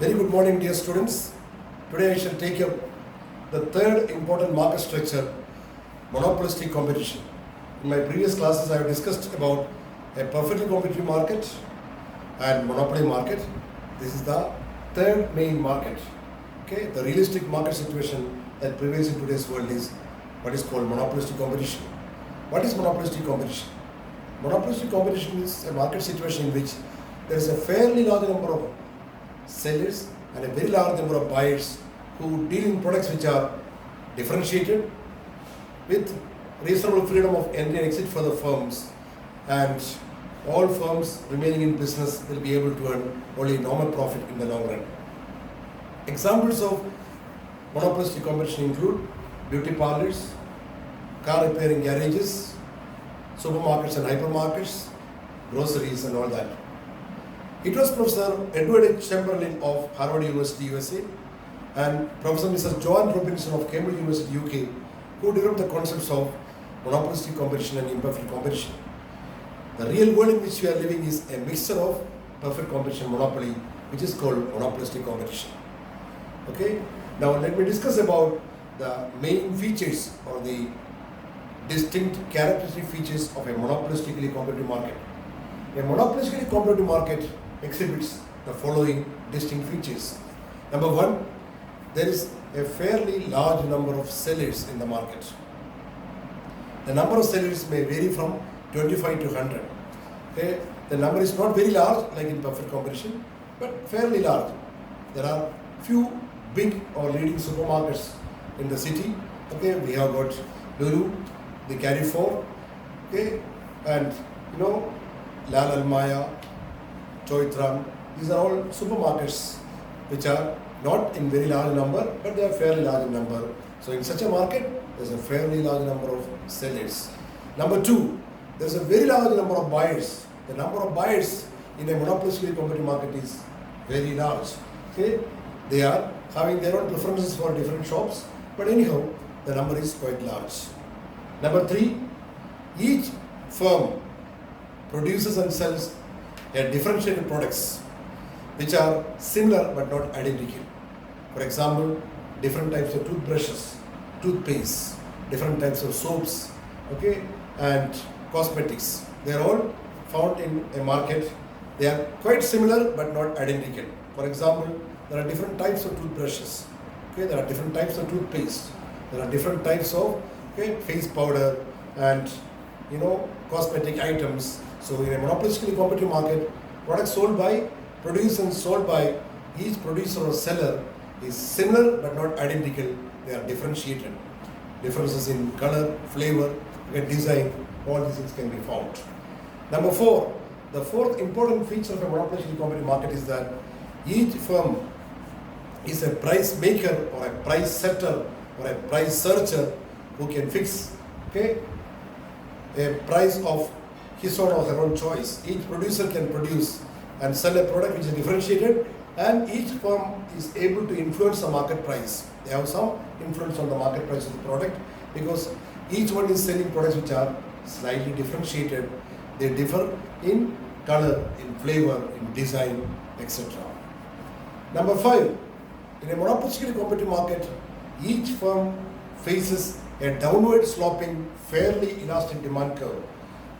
Very good morning, dear students. Today I shall take up the third important market structure, monopolistic competition. In my previous classes, I have discussed about a perfectly competitive market and monopoly market. This is the third main market. Okay, the realistic market situation that prevails in today's world is what is called monopolistic competition. What is monopolistic competition? Monopolistic competition is a market situation in which there is a fairly large number of sellers and a very large number of buyers who deal in products which are differentiated with reasonable freedom of entry and exit for the firms, and all firms remaining in business will be able to earn only normal profit in the long run. Examples of monopolistic competition include beauty parlors, car repairing garages, supermarkets and hypermarkets, groceries and all that. It was Professor Edward H. Chamberlain of Harvard University, USA, and Professor Mrs. Joan Robinson of Cambridge University, UK, who developed the concepts of monopolistic competition and imperfect competition. The real world in which we are living is a mixture of perfect competition and monopoly, which is called monopolistic competition. Okay, now let me discuss about the main features or the distinct characteristic features of a monopolistically competitive market. A monopolistically competitive market exhibits the following distinct features. Number one, there is a fairly large number of sellers in the market. The number of sellers may vary from 25 to 100. Okay? The number is not very large like in perfect competition, but fairly large. There are few big or leading supermarkets in the city. Okay? We have got Lulu, the Carrefour, okay? And Lal Almaya, Choitran. These are all supermarkets which are not in very large number, but they are fairly large in number. So in such a market, there is a fairly large number of sellers. Number two, there is a very large number of buyers. The number of buyers in a monopolistically competitive market is very large. Okay? They are having their own preferences for different shops, but anyhow, the number is quite large. Number three, each firm produces and sells a differentiated products which are similar but not identical. For example, different types of toothbrushes, toothpaste, different types of soaps, okay, and cosmetics. They are all found in a market. They are quite similar but not identical. For example, there are different types of toothbrushes, okay, there are different types of toothpaste, there are different types of face powder and cosmetic items. So in a monopolistically competitive market, products produced and sold by each producer or seller is similar but not identical. They are differentiated. Differences in color, flavor, design, all these things can be found. Number four, the fourth important feature of a monopolistically competitive market is that each firm is a price maker or a price setter or a price searcher who can fix a price of his own or her own choice. Each producer can produce and sell a product which is differentiated, and each firm is able to influence the market price. They have some influence on the market price of the product because each one is selling products which are slightly differentiated. They differ in color, in flavor, in design, etc. Number five, in a monopolistically competitive market, each firm faces a downward sloping, fairly elastic demand curve.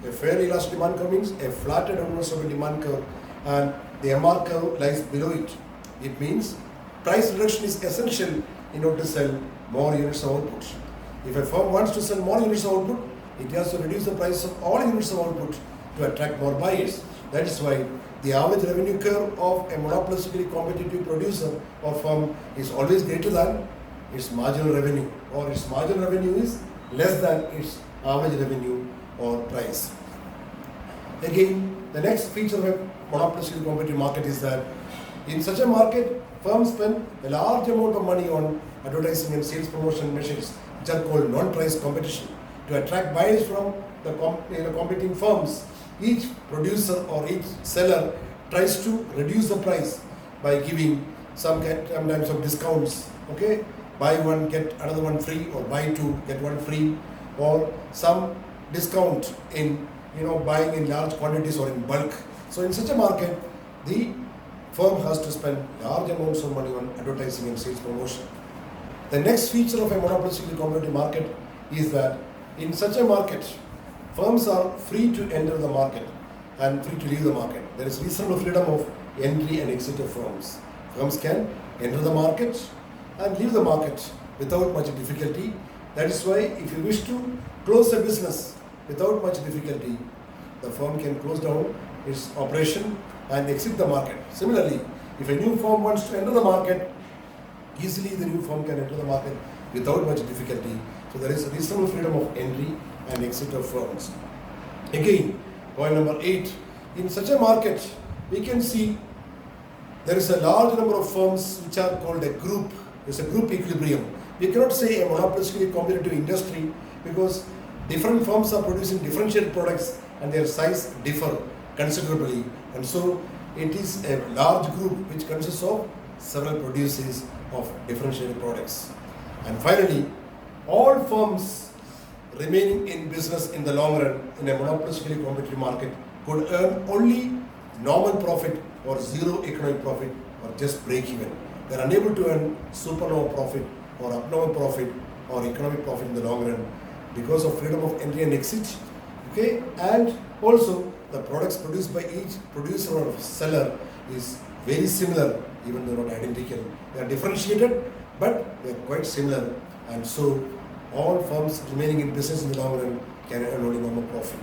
A fairly elastic demand curve means a flattened downward sloping demand curve, and the MR curve lies below it. It means price reduction is essential in order to sell more units of output. If a firm wants to sell more units of output, it has to reduce the price of all units of output to attract more buyers. That is why the average revenue curve of a monopolistically competitive producer or firm is always greater than its marginal revenue, or its marginal revenue is less than its average revenue or price. Again, the next feature of a monopolistically competitive market is that in such a market, firms spend a large amount of money on advertising and sales promotion measures, which are called non-price competition, to attract buyers from the competing firms. Each producer or each seller tries to reduce the price by giving sometimes of discounts. Okay, buy one get another one free, or buy two get one free, or some discount in buying in large quantities or in bulk. So in such a market, the firm has to spend large amounts of money on advertising and sales promotion. The next feature of a monopolistically competitive market is that in such a market, firms are free to enter the market and free to leave the market. There is reasonable freedom of entry and exit of firms. Firms can enter the market and leave the market without much difficulty. That is why if you wish to close a business without much difficulty, the firm can close down its operation and exit the market. Similarly, if a new firm wants to enter the market, easily the new firm can enter the market without much difficulty. So there is reasonable freedom of entry and exit of firms. Again, point number 8, in such a market, we can see there is a large number of firms which are called a group. It's a group equilibrium. We cannot say a monopolistically competitive industry because different firms are producing differentiated products and their size differ considerably. And so it is a large group which consists of several producers of differentiated products. And finally, all firms remaining in business in the long run in a monopolistically competitive market could earn only normal profit or zero economic profit or just break even. They are unable to earn supernova profit or abnormal profit or economic profit in the long run because of freedom of entry and exit. Okay, and also the products produced by each producer or seller is very similar, even though not identical. They are differentiated, but they are quite similar, and so all firms remaining in business in the long run can earn only normal profit.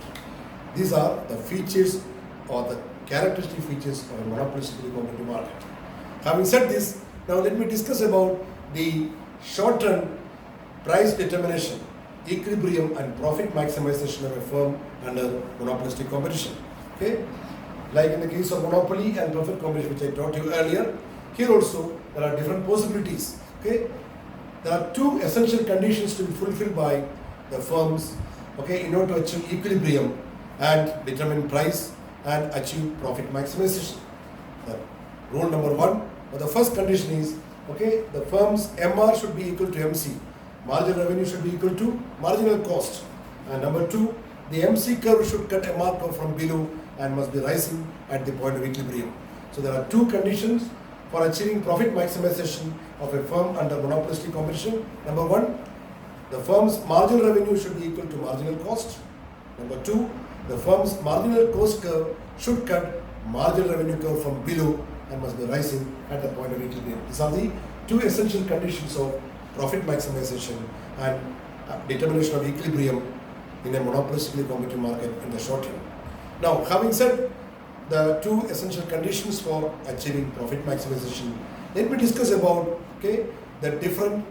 These are the features or the characteristic features of a monopolistically competitive market. Having said this, now let me discuss about the short-run price determination, equilibrium and profit maximization of a firm under monopolistic competition. Okay, like in the case of monopoly and perfect competition, which I taught you earlier, here also there are different possibilities. Okay, there are two essential conditions to be fulfilled by the firms, okay, in order to achieve equilibrium and determine price and achieve profit maximization. Rule number 1, but the first condition is, okay, the firm's MR should be equal to MC. Marginal revenue should be equal to marginal cost. And number 2, the MC curve should cut MR curve from below and must be rising at the point of equilibrium. So there are two conditions for achieving profit maximization of a firm under monopolistic competition. Number 1, the firm's marginal revenue should be equal to marginal cost. Number 2, the firm's marginal cost curve should cut marginal revenue curve from below and must be rising at the point of equilibrium. These are the two essential conditions of profit maximization and determination of equilibrium in a monopolistically competitive market in the short run. Now, having said the two essential conditions for achieving profit maximization, let me discuss about, okay, the different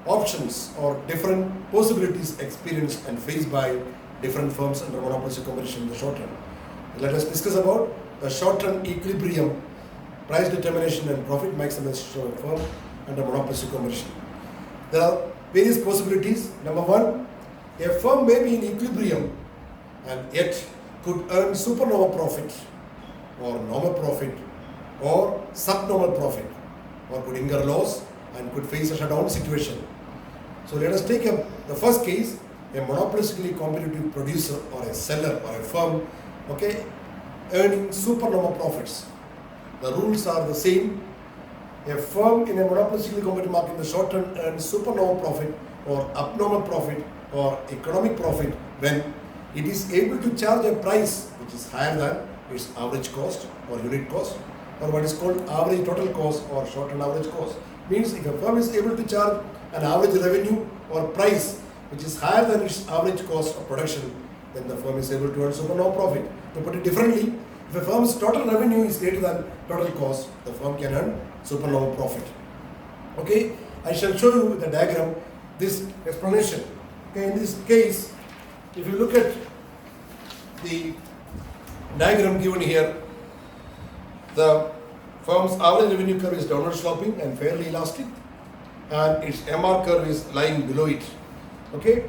options or different possibilities experienced and faced by different firms under monopolistic competition in the short run. Let us discuss about the short run equilibrium, price determination and profit maximization of a firm under monopolistic competition. There are various possibilities. Number 1, a firm may be in equilibrium and yet could earn supernova profit or normal profit or subnormal profit, or could incur loss and could face a shutdown situation. So let us take the first case, a monopolistically competitive producer or a seller or a firm, okay, earning supernova profits. The rules are the same. A firm in a monopolistically competitive market in the short run earns supernova profit or abnormal profit or economic profit when it is able to charge a price which is higher than its average cost or unit cost, or what is called average total cost or short run average cost. Means if a firm is able to charge an average revenue or price which is higher than its average cost of production, then the firm is able to earn supernova profit. To put it differently, if a firm's total revenue is greater than total cost, the firm can earn supernova profit. Okay, I shall show you with the diagram this explanation. Okay, in this case, if you look at the diagram given here, the firm's average revenue curve is downward sloping and fairly elastic, and its MR curve is lying below it. Okay,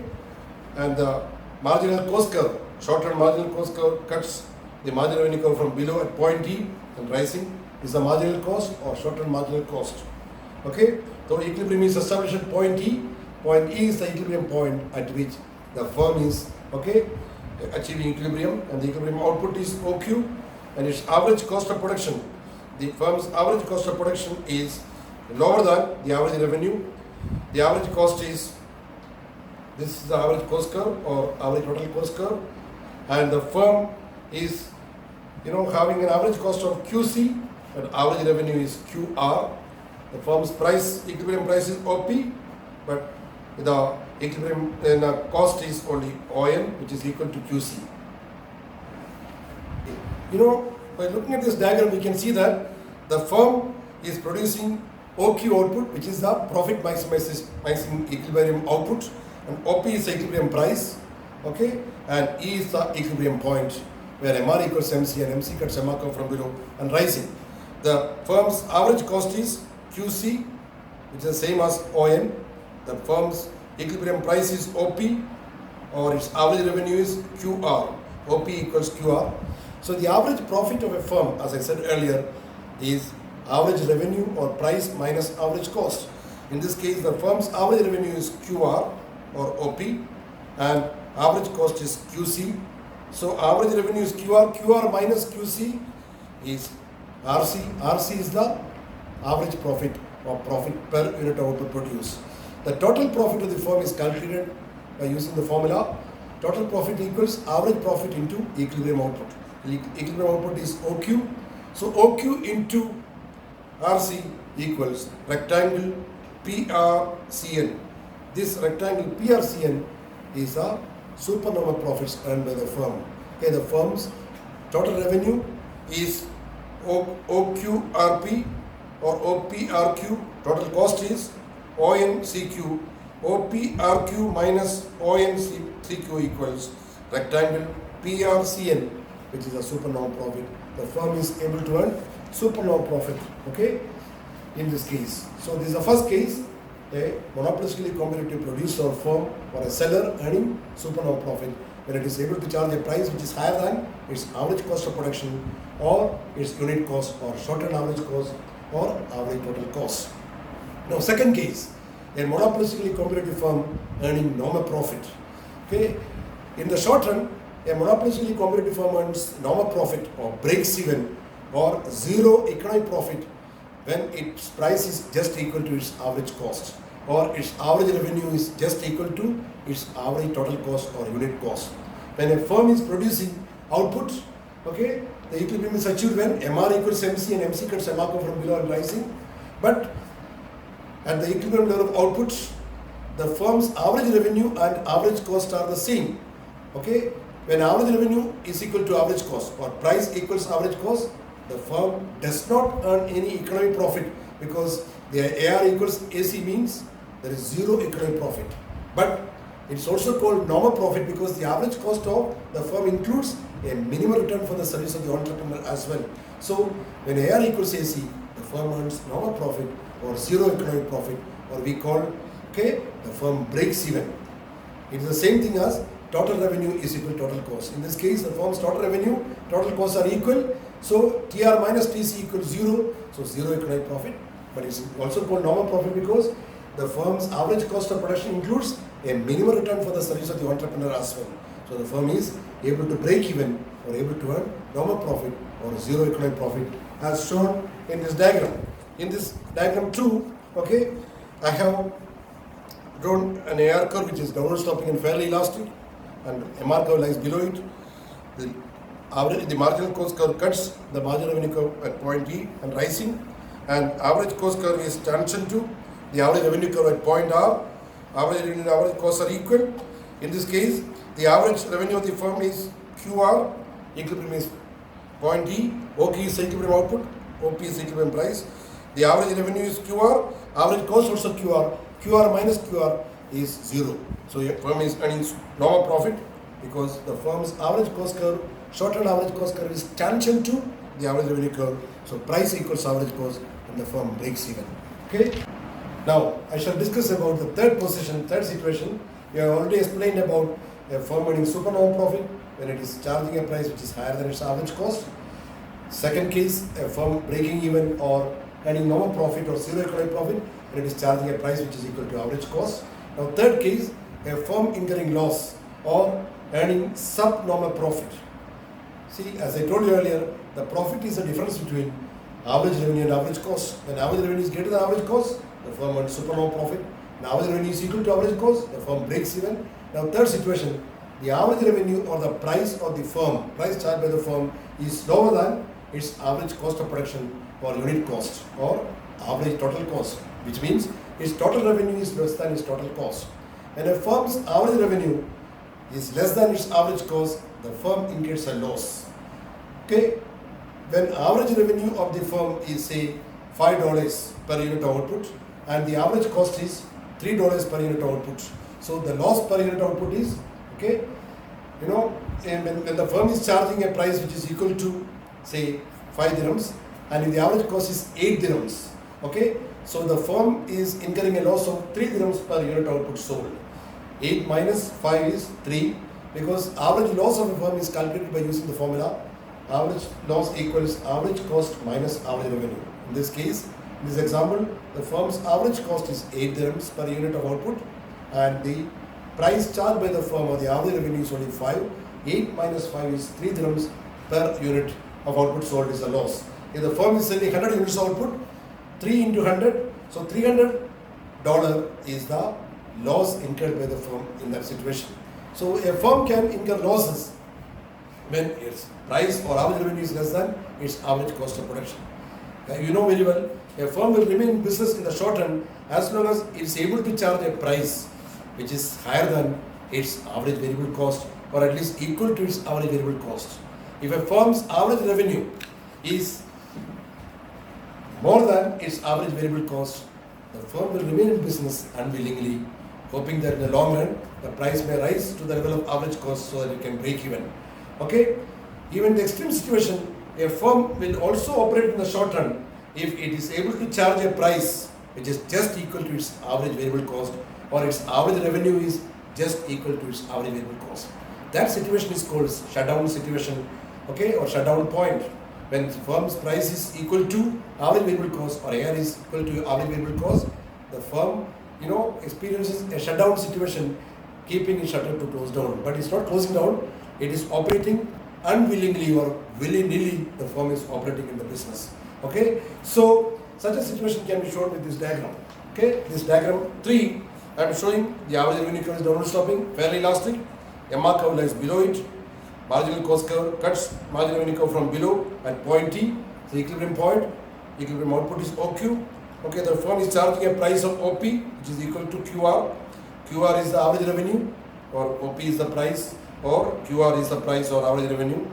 and the marginal cost curve, short-term marginal cost curve, cuts the marginal revenue curve from below at point E and rising is the marginal cost or short-term marginal cost. Okay, so equilibrium is established at point E. Point E is the equilibrium point at which the firm is, okay, achieving equilibrium, and the equilibrium output is OQ, and its average cost of production, the firm's average cost of production is lower than the average revenue. The average cost is, this is the average cost curve or average total cost curve, and the firm is having an average cost of QC, but average revenue is QR. The firm's equilibrium price is OP, but the equilibrium cost is only ON, which is equal to QC. By looking at this diagram, we can see that the firm is producing OQ output, which is the profit maximizing equilibrium output, and OP is the equilibrium price, okay, and E is the equilibrium point where MR equals MC and MC cuts MR curve from below and rising. The firm's average cost is QC, which is the same as ON. The firm's equilibrium price is OP, or its average revenue is QR. OP equals QR. So the average profit of a firm, as I said earlier, is average revenue or price minus average cost. In this case, the firm's average revenue is QR or OP, and average cost is QC. So average revenue is QR. QR minus QC is RC. RC is the average profit or profit per unit of output produced. The total profit of the firm is calculated by using the formula. Total profit equals average profit into equilibrium output. Equilibrium output is OQ. So OQ into RC equals rectangle PRCN. This rectangle PRCN is a supernormal profits earned by the firm. Okay, the firm's total revenue is OQRP or OPRQ. Total cost is ONCQ. OPRQ minus ONCQ equals rectangle PRCN, which is a supernormal profit. The firm is able to earn supernormal profit, okay, in this case. So this is the first case, a monopolistically competitive producer or firm or a seller earning supernormal profit when it is able to charge a price which is higher than its average cost of production or its unit cost or short-run average cost or average total cost. Now second case, a monopolistically competitive firm earning normal profit. Okay, in the short run, a monopolistically competitive firm earns normal profit or breaks even or zero economic profit when its price is just equal to its average cost or its average revenue is just equal to its average total cost or unit cost. When a firm is producing output, okay, the equilibrium is achieved when MR equals MC and MC cuts MR curve from below and rising. But at the equilibrium level of output, the firm's average revenue and average cost are the same. Okay, when average revenue is equal to average cost or price equals average cost, the firm does not earn any economic profit because the AR equals AC means there is zero economic profit. But it's also called normal profit because the average cost of the firm includes a minimum return for the service of the entrepreneur as well. So when AR equals AC, the firm earns normal profit or zero economic profit, or we call, okay, the firm breaks even. It is the same thing as total revenue is equal to total cost. In this case, the firm's total revenue, total costs are equal. So TR minus TC equals zero. So zero economic profit. But it's also called normal profit because the firm's average cost of production includes a minimum return for the service of the entrepreneur as well. So the firm is able to break even or able to earn normal profit or zero economic profit as shown in this diagram. In this diagram 2, okay, I have drawn an AR curve which is downward sloping and fairly elastic, and MR curve lies below it. The marginal cost curve cuts the marginal revenue curve at point E and rising, and average cost curve is tangent to the average revenue curve at point R. Average revenue and average costs are equal. In this case, the average revenue of the firm is QR, equilibrium is point E, OQ is equilibrium output, OP is equilibrium price. The average revenue is QR, average cost also QR. QR minus QR is zero. So your firm is earning normal profit because the firm's average cost curve, short-run average cost curve is tangent to the average revenue curve. So price equals average cost and the firm breaks even. Okay. Now I shall discuss about the third situation. We have already explained about a firm earning supernormal profit when it is charging a price which is higher than its average cost. Second case, a firm breaking even or earning normal profit or zero economic profit when it is charging a price which is equal to average cost. Now third case, a firm incurring loss or earning subnormal profit. See, as I told you earlier, the profit is the difference between average revenue and average cost. When average revenue is greater than average cost, the firm earns supernormal profit. When average revenue is equal to average cost, the firm breaks even. Now, third situation, the average revenue or the price of the firm, price charged by the firm, is lower than its average cost of production or unit cost or average total cost, which means its total revenue is less than its total cost. When a firm's average revenue is less than its average cost, the firm incurs a loss. Okay, when average revenue of the firm is say $5 per unit of output and the average cost is $3 per unit of output, so the loss per unit output is, okay, you know, when the firm is charging a price which is equal to say 5 dirhams and if the average cost is 8 dirhams, okay, so the firm is incurring a loss of 3 dirhams per unit output sold. 8 minus 5 is 3, because average loss of a firm is calculated by using the formula average loss equals average cost minus average revenue. In this case, in this example, the firm's average cost is 8 dirhams per unit of output and the price charged by the firm or the average revenue is only 5. 8 minus 5 is 3 dirhams per unit of output sold is a loss. If the firm is selling 100 units of output, 3 into 100, so $300 is the loss incurred by the firm in that situation. So a firm can incur losses when its price or average revenue is less than its average cost of production. You know very well, a firm will remain in business in the short run as long as it is able to charge a price which is higher than its average variable cost or at least equal to its average variable cost. If a firm's average revenue is more than its average variable cost, the firm will remain in business unwillingly, hoping that in the long run the price may rise to the level of average cost so that it can break even. Okay? Even in the extreme situation, a firm will also operate in the short run if it is able to charge a price which is just equal to its average variable cost or its average revenue is just equal to its average variable cost. That situation is called shutdown situation, okay, or shutdown point. When the firm's price is equal to average variable cost or AR is equal to average variable cost, the firm, experiences a shutdown situation, keeping its shutter to close down. But it's not closing down, it is operating unwillingly or willy-nilly. The firm is operating in the business. Okay, so such a situation can be shown with this diagram. Okay, this diagram 3, I am showing the average revenue curve is downward sloping, fairly elastic. MR curve lies below it. Marginal cost curve cuts marginal revenue curve from below at point T, the equilibrium point. Equilibrium output is OQ. Okay, the firm is charging a price of OP which is equal to QR. QR is the average revenue or OP is the price or QR is the price or average revenue.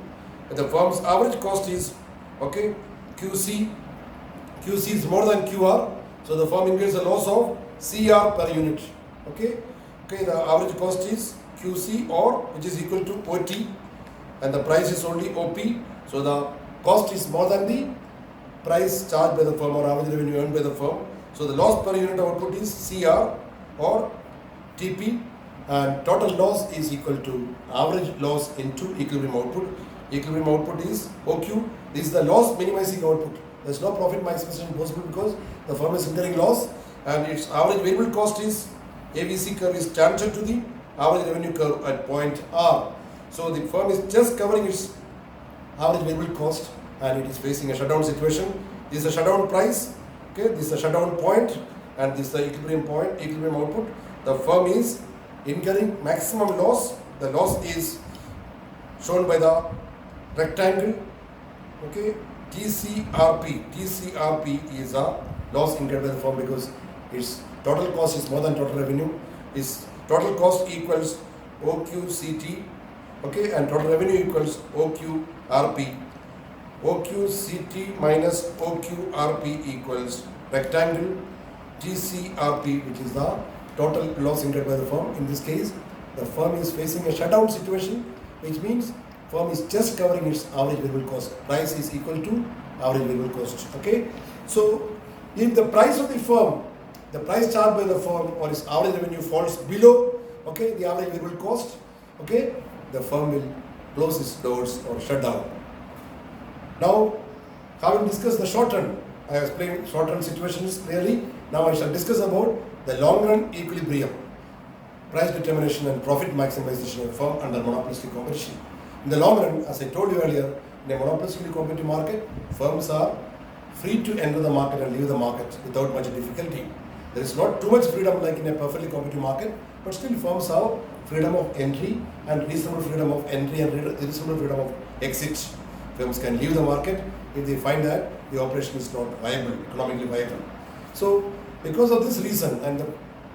And the firm's average cost is, okay, QC. QC is more than QR, so the firm incurs a loss of CR per unit. Okay, the average cost is QC or which is equal to OT and the price is only OP, so the cost is more than the price charged by the firm or average revenue earned by the firm. So the loss per unit of output is CR or TP and total loss is equal to average loss into equilibrium output. Equilibrium output is OQ. This is the loss minimizing output. There is no profit maximization possible because the firm is incurring loss and its average variable cost is ABC curve is tangent to the average revenue curve at point R. So the firm is just covering its average variable cost and it is facing a shutdown situation. This is a shutdown price, okay, this is a shutdown point and this is the equilibrium point, equilibrium output. The firm is incurring maximum loss. The loss is shown by the rectangle, okay, TCRP. TCRP is a loss incurred by the firm because its total cost is more than total revenue. Its total cost equals OQCT, okay, and total revenue equals OQRP. OQCT minus OQRP equals rectangle TCRP, which is the total loss incurred by the firm. In this case, the firm is facing a shutdown situation, which means firm is just covering its average variable cost. Price is equal to average variable cost. Okay, so if the price of the firm, the price charged by the firm or its average revenue falls below, okay, the average variable cost, okay, the firm will close its doors or shut down. Now, having discussed the short run, I have explained short run situations clearly. Now I shall discuss about the long run equilibrium, price determination and profit maximization of a firm under monopolistic competition. In the long run, as I told you earlier, in a monopolistically competitive market, firms are free to enter the market and leave the market without much difficulty. There is not too much freedom like in a perfectly competitive market, but still firms have freedom of entry and reasonable freedom of entry and reasonable freedom of exit. Firms can leave the market if they find that the operation is not viable, economically viable. So because of this reason, and the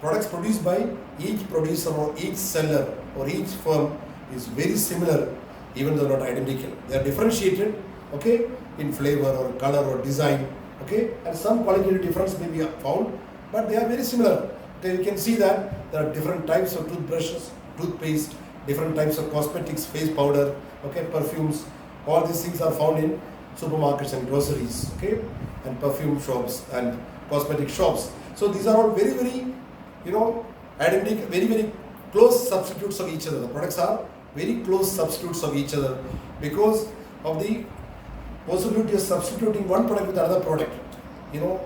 products produced by each producer or each seller or each firm is very similar, even though not identical. They are differentiated, okay, in flavor or color or design, okay, and some qualitative difference may be found, but they are very similar. Okay, you can see that there are different types of toothbrushes, toothpaste, different types of cosmetics, face powder, okay, perfumes. All these things are found in supermarkets and groceries, okay, and perfume shops and cosmetic shops. So these are all very, very, identical, very, very close substitutes of each other. The products are very close substitutes of each other because of the possibility of substituting one product with another product.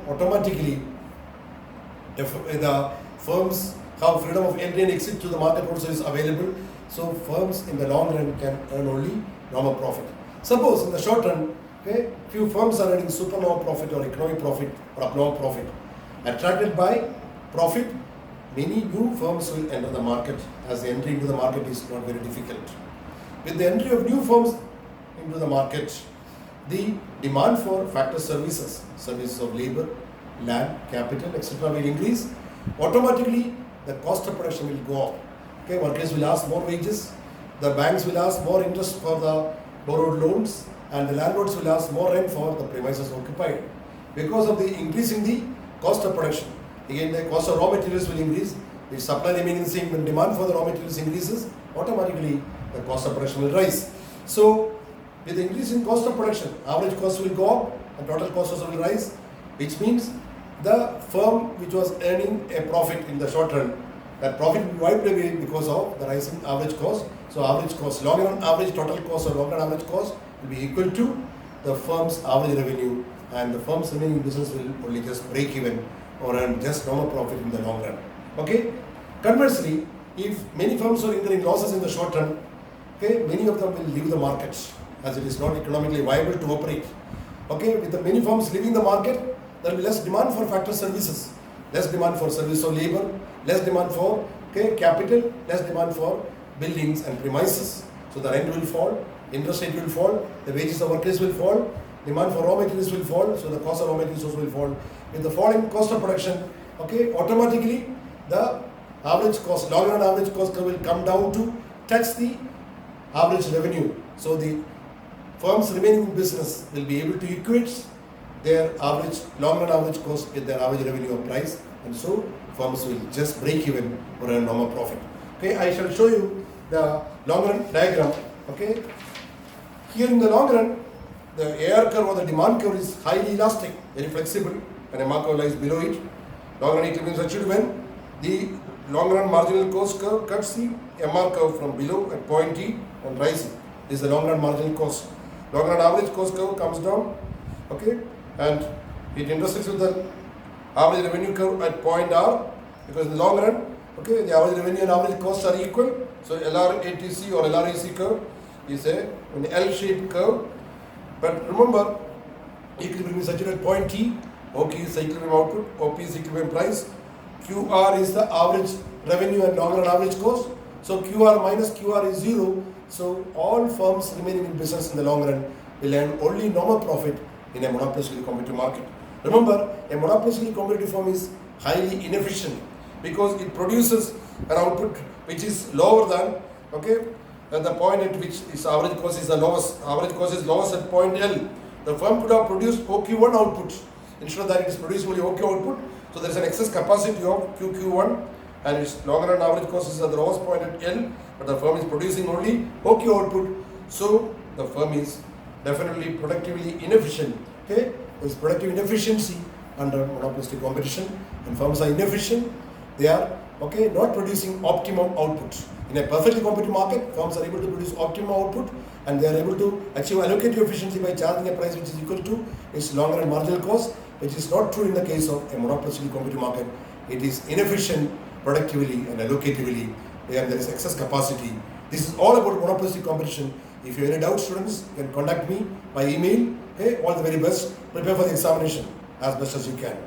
Automatically, if the firms have freedom of entry and exit to the market also is available. So firms in the long run can earn only normal profit. Suppose in the short run, okay, few firms are earning super normal profit or economic profit or abnormal profit. Attracted by profit, many new firms will enter the market, as the entry into the market is not very difficult. With the entry of new firms into the market, the demand for factor services of labor, land, capital, etc. will increase. Automatically, the cost of production will go up. Okay, workers will ask more wages, the banks will ask more interest for the borrowed loans, and the landlords will ask more rent for the premises occupied. Because of the increase in the cost of production, again the cost of raw materials will increase. The supply remaining the same, when demand for the raw materials increases, automatically the cost of production will rise. So with the increase in cost of production, average cost will go up and total cost also will rise, which means the firm which was earning a profit in the short run, that profit will be wiped away because of the rising average cost. So average cost, long run average total cost or long run average cost will be equal to the firm's average revenue, and the firm's remaining business will only just break even or earn just normal profit in the long run. Okay. Conversely, if many firms are incurring losses in the short run, okay, many of them will leave the market as it is not economically viable to operate. Okay, with the many firms leaving the market, there will be less demand for factor services, less demand for service of labor, less demand for capital, less demand for buildings and premises. So the rent will fall, interest rate will fall, the wages of workers will fall, demand for raw materials will fall, so the cost of raw materials also will fall. With the falling cost of production, okay, automatically the average cost, long run average cost curve will come down to touch the average revenue. So the firms remaining in business will be able to equate their average, long run average cost with their average revenue or price, and so firms will just break even or earn normal profit. Okay, I shall show you the long run diagram. Okay, here in the long run, the AR curve or the demand curve is highly elastic, very flexible, and a marker lies below it. Long run equilibrium is achieved when the long run marginal cost curve cuts the MR curve from below at point T and rising. This is the long run marginal cost. Long run average cost curve comes down, okay, and it intersects with the average revenue curve at point R, because in the long run, okay, the average revenue and average costs are equal. So LRATC or LRAC curve is an L-shaped curve. But remember, equilibrium is achieved at point T. OK is the equilibrium output, OP is the equilibrium price, QR is the average revenue and long run average cost. So QR minus QR is 0. So all firms remaining in business in the long run will earn only normal profit in a monopolistically competitive market. Remember, a monopolistically competitive firm is highly inefficient because it produces an output which is lower than, okay, at the point at which its average cost is the lowest. Average cost is lowest at point L. The firm could have produced OQ1 output. Instead of that, it is producing only OQ output. So there is an excess capacity of QQ1, and its long run average cost is at the lowest point at L, but the firm is producing only OQ output. So the firm is definitely productively inefficient. Okay, there is productive inefficiency under monopolistic competition. When firms are inefficient, they are not producing optimum output. In a perfectly competitive market, firms are able to produce optimum output, and they are able to achieve allocative efficiency by charging a price which is equal to its long run marginal cost, which is not true in the case of a monopolistically competitive market. It is inefficient productively and allocatively, where there is excess capacity. This is all about monopolistic competition. If you have any doubts, students, you can contact me by email. Hey, all the very best. Prepare for the examination as best as you can.